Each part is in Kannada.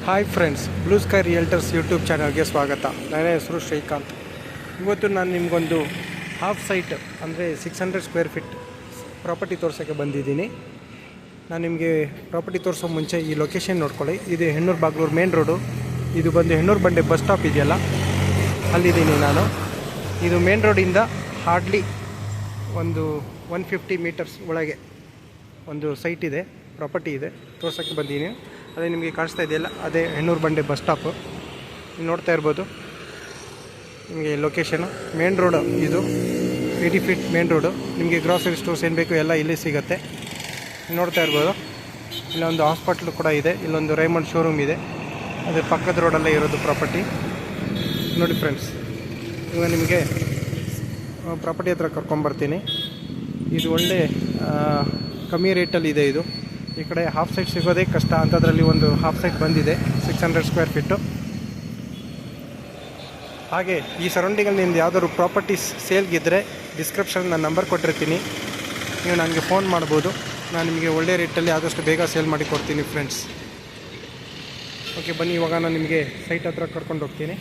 Hi friends, blue sky realtors YouTube ಚಾನಲ್ಗೆ ಸ್ವಾಗತ. ನನ್ನ ಹೆಸರು ಶ್ರೀಕಾಂತ್. ಇವತ್ತು ನಾನು ನಿಮಗೊಂದು ಹಾಫ್ ಸೈಟ್ ಅಂದರೆ 600 ಸ್ಕ್ವೇರ್ ಫೀಟ್ ಪ್ರಾಪರ್ಟಿ ತೋರ್ಸೋಕ್ಕೆ ಬಂದಿದ್ದೀನಿ. ನಾನು ನಿಮಗೆ ಪ್ರಾಪರ್ಟಿ ತೋರಿಸೋ ಮುಂಚೆ ಈ ಲೊಕೇಶನ್ ನೋಡ್ಕೊಳ್ಳಿ. ಇದು ಹೆಣ್ಣೂರು ಬಾಗ್ಲೂರು ಮೇನ್ ರೋಡು. ಇದು ಬಂದು ಹೆಣ್ಣೂರು ಬಂಡೆ ಬಸ್ ಸ್ಟಾಪ್ ಇದೆಯಲ್ಲ, ಅಲ್ಲಿದ್ದೀನಿ ನಾನು. ಇದು ಮೇನ್ ರೋಡಿಂದ ಹಾರ್ಡ್ಲಿ ಒಂದು 150 ಮೀಟರ್ಸ್ ಒಳಗೆ ಒಂದು ಸೈಟ್ ಇದೆ, ಪ್ರಾಪರ್ಟಿ ಇದೆ, ತೋರ್ಸೋಕ್ಕೆ ಬಂದೀನಿ. ಅದೇ ನಿಮಗೆ ಕಾಣಿಸ್ತಾ ಇದೆಯಲ್ಲ, ಅದೇ ಹೆಣ್ಣೂರು ಬಂಡೆ ಬಸ್ ಸ್ಟಾಪು. ನೀವು ನೋಡ್ತಾ ಇರ್ಬೋದು ನಿಮಗೆ ಲೊಕೇಶನು. ಮೇನ್ ರೋಡು ಇದು 80 ಫೀಟ್ ಮೇನ್ ರೋಡು. ನಿಮಗೆ ಗ್ರಾಸರಿ ಸ್ಟೋರ್ಸ್ ಏನು ಬೇಕು ಎಲ್ಲ ಇಲ್ಲಿ ಸಿಗುತ್ತೆ. ನೋಡ್ತಾ ಇರ್ಬೋದು, ಇಲ್ಲೊಂದು ಹಾಸ್ಪಿಟ್ಲು ಕೂಡ ಇದೆ, ಇಲ್ಲೊಂದು ರೈಮಂಡ್ ಶೋರೂಮ್ ಇದೆ. ಅದೇ ಪಕ್ಕದ ರೋಡಲ್ಲೇ ಇರೋದು ಪ್ರಾಪರ್ಟಿ. ನೋಡಿ ಫ್ರೆಂಡ್ಸ್, ಇವಾಗ ನಿಮಗೆ ಪ್ರಾಪರ್ಟಿ ಹತ್ರ ಕರ್ಕೊಂಬರ್ತೀನಿ. ಇದು ಒಳ್ಳೆ ಕಮ್ಮಿ ರೇಟಲ್ಲಿ ಇದೆ. ಇದು ಈ ಕಡೆ ಹಾಫ್ ಸೈಟ್ ಸಿಗೋದೇ ಕಷ್ಟ, ಅಂಥದ್ರಲ್ಲಿ ಒಂದು ಹಾಫ್ ಸೈಟ್ ಬಂದಿದೆ 600 ಸ್ಕ್ವೇರ್ ಫೀಟು. ಹಾಗೆ ಈ ಸರೌಂಡಿಂಗಲ್ಲಿ ನಿಮ್ದು ಯಾವ್ದಾದ್ರು ಪ್ರಾಪರ್ಟೀಸ್ ಸೇಲ್ಗಿದ್ದರೆ ಡಿಸ್ಕ್ರಿಪ್ಷನ್ ನಾನು ನಂಬರ್ ಕೊಟ್ಟಿರ್ತೀನಿ, ನೀವು ನನಗೆ ಫೋನ್ ಮಾಡ್ಬೋದು. ನಾನು ನಿಮಗೆ ಒಳ್ಳೆ ರೇಟಲ್ಲಿ ಆದಷ್ಟು ಬೇಗ ಸೇಲ್ ಮಾಡಿ ಕೊಡ್ತೀನಿ ಫ್ರೆಂಡ್ಸ್. ಓಕೆ, ಬನ್ನಿ ಇವಾಗ ನಾನು ನಿಮಗೆ ಸೈಟ್ ಹತ್ರ ಕರ್ಕೊಂಡು ಹೋಗ್ತೀನಿ.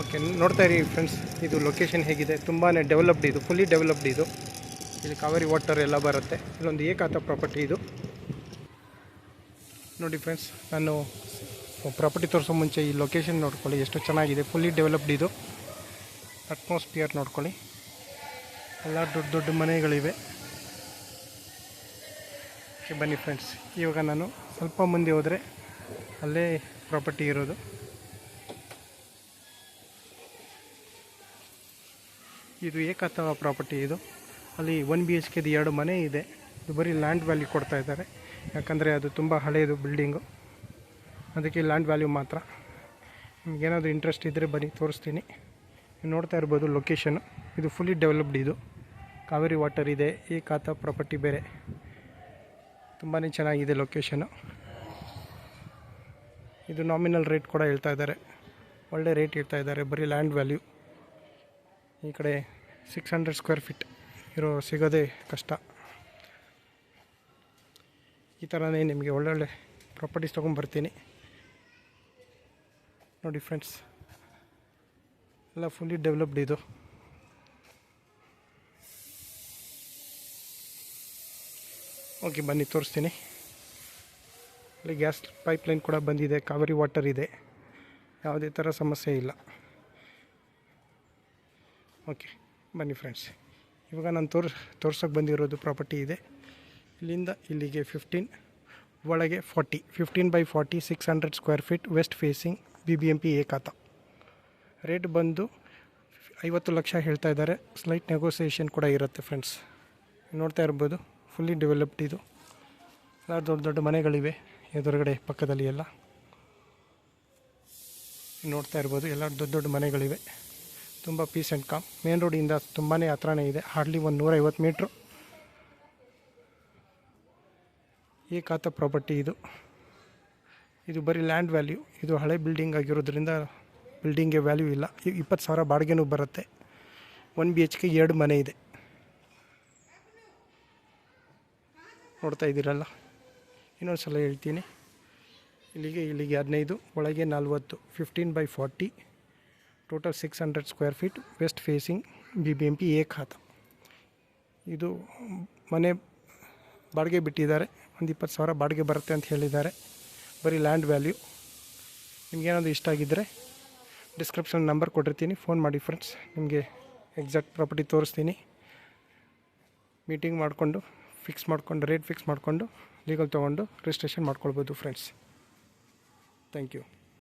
ಓಕೆ, ನೋಡ್ತಾ ಇರಿ ಫ್ರೆಂಡ್ಸ್, ಇದು ಲೊಕೇಶನ್ ಹೇಗಿದೆ. ತುಂಬಾ ಡೆವಲಪ್ಡ್ ಇದು, ಫುಲ್ಲಿ ಡೆವಲಪ್ಡ್ ಇದು. ಇಲ್ಲಿ ಕಾವೇರಿ ವಾಟರ್ ಎಲ್ಲ ಬರುತ್ತೆ. ಇಲ್ಲೊಂದು ಏಕಾತ ಪ್ರಾಪರ್ಟಿ ಇದು. ನೋಡಿ ಫ್ರೆಂಡ್ಸ್, ನಾನು ಪ್ರಾಪರ್ಟಿ ತೋರಿಸೋ ಮುಂಚೆ ಈ ಲೊಕೇಶನ್ ನೋಡ್ಕೊಳ್ಳಿ, ಎಷ್ಟು ಚೆನ್ನಾಗಿದೆ. ಫುಲ್ಲಿ ಡೆವಲಪ್ಡ್ ಇದು. ಅಟ್ಮಾಸ್ಫಿಯರ್ ನೋಡ್ಕೊಳ್ಳಿ, ಎಲ್ಲ ದೊಡ್ಡ ದೊಡ್ಡ ಮನೆಗಳಿವೆ. ಓಕೆ, ಬನ್ನಿ ಫ್ರೆಂಡ್ಸ್, ಇವಾಗ ನಾನು ಸ್ವಲ್ಪ ಮುಂದೆ ಹೋದರೆ ಅಲ್ಲೇ ಪ್ರಾಪರ್ಟಿ ಇರೋದು. ಇದು ಏಕಾತ ಪ್ರಾಪರ್ಟಿ ಇದು. ಅಲ್ಲಿ 1 BHK 2 ಮನೆ ಇದೆ. ಇದು ಬರೀ ಲ್ಯಾಂಡ್ ವ್ಯಾಲ್ಯೂ ಕೊಡ್ತಾ ಇದ್ದಾರೆ, ಯಾಕಂದರೆ ಅದು ತುಂಬ ಹಳೆಯದು ಬಿಲ್ಡಿಂಗು, ಅದಕ್ಕೆ ಲ್ಯಾಂಡ್ ವ್ಯಾಲ್ಯೂ ಮಾತ್ರ. ನಿಮಗೇನಾದರೂ ಇಂಟ್ರೆಸ್ಟ್ ಇದ್ದರೆ ಬನ್ನಿ, ತೋರಿಸ್ತೀನಿ. ನೀವು ನೋಡ್ತಾ ಇರ್ಬೋದು ಲೊಕೇಶನು. ಇದು ಫುಲ್ಲಿ ಡೆವಲಪ್ಡ್ ಇದು. ಕಾವೇರಿ ವಾಟರ್ ಇದೆ, ಏಕಾತ ಪ್ರಾಪರ್ಟಿ ಬೇರೆ. ತುಂಬಾ ಚೆನ್ನಾಗಿದೆ ಲೊಕೇಶನು. ಇದು ನಾಮಿನಲ್ ರೇಟ್ ಕೂಡ ಹೇಳ್ತಾ ಇದ್ದಾರೆ, ಒಳ್ಳೆ ರೇಟ್ ಹೇಳ್ತಾ ಇದ್ದಾರೆ. ಬರೀ ಲ್ಯಾಂಡ್ ವ್ಯಾಲ್ಯೂ. ಈ ಕಡೆ 600 ಸ್ಕ್ವೇರ್ ಫೀಟ್ ಸಿಗೋದೇ ಕಷ್ಟ. ಈ ಥರನೇ ನಿಮಗೆ ಒಳ್ಳೊಳ್ಳೆ ಪ್ರಾಪರ್ಟೀಸ್ ತೊಗೊಂಬರ್ತೀನಿ. ನೋಡಿ ಫ್ರೆಂಡ್ಸ್, ಎಲ್ಲ ಫುಲ್ಲಿ ಡೆವಲಪ್ಡ್ ಇದು. ಓಕೆ, ಬನ್ನಿ ತೋರಿಸ್ತೀನಿ. ಇಲ್ಲಿ ಗ್ಯಾಸ್ ಪೈಪ್ಲೈನ್ ಕೂಡ ಬಂದಿದೆ, ಕಾವೇರಿ ವಾಟರ್ ಇದೆ, ಯಾವುದೇ ಥರ ಸಮಸ್ಯೆ ಇಲ್ಲ. ಓಕೆ, ಬನ್ನಿ ಫ್ರೆಂಡ್ಸ್, ಇವಾಗ ನಾನು ತೋರ್ಸೋಕ್ಕೆ ಬಂದಿರೋದು ಪ್ರಾಪರ್ಟಿ ಇದೆ. ಇಲ್ಲಿಂದ ಇಲ್ಲಿಗೆ 15, ಒಳಗೆ 40, 15/40 600 square feet, west facing, BBMP ಏಕಾತ. ರೇಟ್ ಬಂದು 50 ಲಕ್ಷ ಹೇಳ್ತಾ ಇದ್ದಾರೆ. ಸ್ಲೈಟ್ ನೆಗೋಸಿಯೇಷನ್ ಕೂಡ ಇರುತ್ತೆ ಫ್ರೆಂಡ್ಸ್. ನೋಡ್ತಾ ಇರ್ಬೋದು, ಫುಲ್ಲಿ ಡೆವಲಪ್ಡ್ ಇದು. ಎಲ್ಲ ದೊಡ್ಡ ದೊಡ್ಡ ಮನೆಗಳಿವೆ ಎದುರುಗಡೆ ಪಕ್ಕದಲ್ಲಿ ಎಲ್ಲ. ನೋಡ್ತಾ ಇರ್ಬೋದು, ಎಲ್ಲ ದೊಡ್ಡ ದೊಡ್ಡ ಮನೆಗಳಿವೆ. ತುಂಬ ಪೀಸ್ ಆ್ಯಂಡ್ ಕಾಮ್. ಮೇನ್ ರೋಡಿಂದ ತುಂಬಾ ಹತ್ರನೇ ಇದೆ, ಹಾರ್ಡ್ಲಿ ಒಂದು 150 ಮೀಟ್ರು. ಏಕಾತ ಪ್ರಾಪರ್ಟಿ ಇದು. ಇದು ಬರೀ ಲ್ಯಾಂಡ್ ವ್ಯಾಲ್ಯೂ. ಇದು ಹಳೆ ಬಿಲ್ಡಿಂಗ್ ಆಗಿರೋದ್ರಿಂದ ಬಿಲ್ಡಿಂಗ್ಗೆ ವ್ಯಾಲ್ಯೂ ಇಲ್ಲ. 20,000 ಬಾಡಿಗೆನೂ ಬರುತ್ತೆ. 1 BHK 2 ಮನೆ ಇದೆ. ನೋಡ್ತಾ ಇದ್ದೀರಲ್ಲ, ಇನ್ನೊಂದು ಸಲ ಹೇಳ್ತೀನಿ. ಇಲ್ಲಿಗೆ 15, ಒಳಗೆ 40, 15/40, total 600 square feet, west facing, BBMP ಏಕಾತ. ಇದು ಮನೆ ಬಾಡಿಗೆ ಬಿಟ್ಟಿದ್ದಾರೆ, ಒಂದು 20,000 ಬಾಡಿಗೆ ಬರುತ್ತೆ ಅಂತ ಹೇಳಿದ್ದಾರೆ. ಬರೀ ಲ್ಯಾಂಡ್ ವ್ಯಾಲ್ಯೂ. ನಿಮಗೇನಾದರೂ ಇಷ್ಟ ಆಗಿದ್ದರೆ ಡಿಸ್ಕ್ರಿಪ್ಷನ್ ನಂಬರ್ ಕೊಟ್ಟಿರ್ತೀನಿ, ಫೋನ್ ಮಾಡಿ ಫ್ರೆಂಡ್ಸ್. ನಿಮಗೆ ಎಕ್ಸಾಕ್ಟ್ ಪ್ರಾಪರ್ಟಿ ತೋರಿಸ್ತೀನಿ. ಮೀಟಿಂಗ್ ಮಾಡಿಕೊಂಡು ರೇಟ್ ಫಿಕ್ಸ್ ಮಾಡಿಕೊಂಡು ಲೀಗಲ್ ತೊಗೊಂಡು ರಿಜಿಸ್ಟ್ರೇಷನ್ ಮಾಡ್ಕೊಳ್ಬೋದು ಫ್ರೆಂಡ್ಸ್. Thank you.